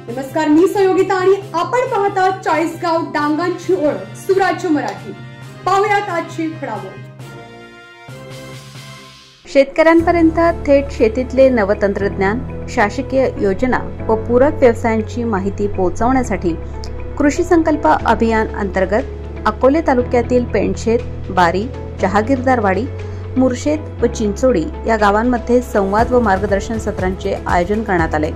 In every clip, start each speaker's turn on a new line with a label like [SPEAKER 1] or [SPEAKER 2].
[SPEAKER 1] नमस्कार, मी सहयोगिता आणि आपण पाहता चाळीसगाव डांगांची ओळख सुराज्य मराठी। पाहुयात आजची घडामोड।
[SPEAKER 2] शेतकऱ्यांपर्यंत थेट शेतीतले नवतंत्रज्ञान, शासकीय योजना व पूरक व्यवसायांची माहिती पोहोचवण्यासाठी कृषी संकल्प अभियान अंतर्गत अकोले तालुक्यातील पेंडशेत, बारी, जहागीरदारवाडी, मुरशेत व चिंचोडी या गावांमध्ये संवाद व मार्गदर्शन सत्रांचे आयोजन करण्यात आले।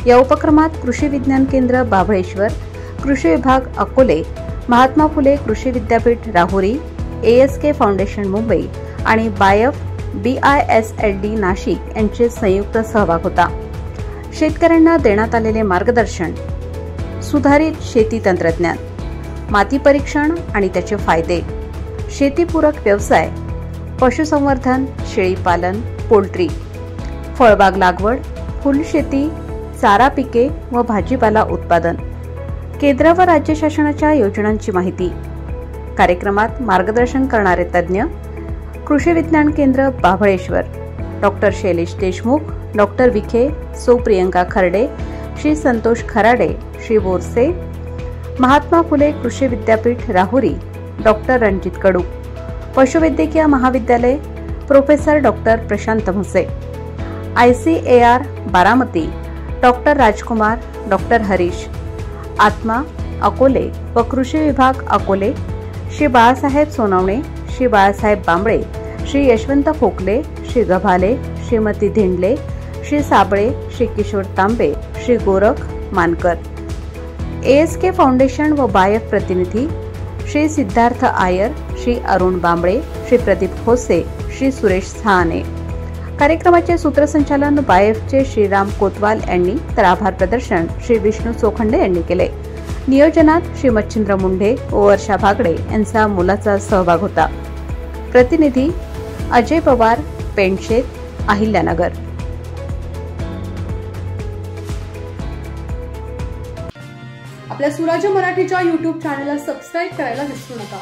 [SPEAKER 2] या उपक्रमात कृषी विज्ञान केंद्र बाभळेश्वर, कृषी विभाग अकोले, महात्मा फुले कृषी विद्यापीठ राहुरी, ASK फाउंडेशन मुंबई आणि BISLD नाशिक यांचे संयुक्त सहभाग होता। शेतकऱ्यांना देण्यात आलेले मार्गदर्शन, सुधारित शेती तंत्रज्ञान, माती परीक्षण आणि त्याचे फायदे, शेतीपूरक व्यवसाय, पशुसंवर्धन, शेळीपालन, पोल्ट्री, फळबाग लागवड, फुलशेती, चारा पिके व भाजीपाला उत्पादन, केंद्र व राज्य शासनाच्या योजनांची माहिती। कार्यक्रमात मार्गदर्शन करणारे तज्ञ कृषी विज्ञान केंद्र बाभळेश्वर डॉ. शैलेश देशमुख, डॉ. विखे, सौ प्रियंका खर्डे, श्री संतोष खराडे, श्री बोरसे, महात्मा फुले कृषी विद्यापीठ राहुरी डॉ. रणजित कडू, पशुवैद्यकीय महाविद्यालय प्रोफेसर डॉ. प्रशांत मुसे, ICAR बारामती डॉ. राजकुमार, डॉ. हरीश, आत्मा अकोले व कृषी विभाग अकोले श्री बाळासाहेब सोनवणे, श्री बाळासाहेब बांबळे, श्री यशवंत खोकले, श्री गभाले, श्रीमती धिंडले, श्री साबळे, श्री किशोर तांबे, श्री गोरख मानकर, ASK फाउंडेशन व बायफ प्रतिनिधी श्री सिद्धार्थ आयर, श्री अरुण बांबळे, श्री प्रदीप खोसे, श्री सुरेश सहाने। कार्यक्रमाचे सूत्रसंचालन बायफचे श्रीराम कोतवाल यांनी तर आभार प्रदर्शन श्री विष्णू चोखंडे यांनी केले। नियोजनात श्री मच्छिंद्र मुंढे व वर्षा भागडे यांचा मोलाचा सहभाग होता। प्रतिनिधी अजय पवार, पेंडशेत, अहिल्यानगर।
[SPEAKER 1] आपल्या सुराज्य मराठीच्या YouTube चॅनलला सबस्क्राइब करायला विसरू नका।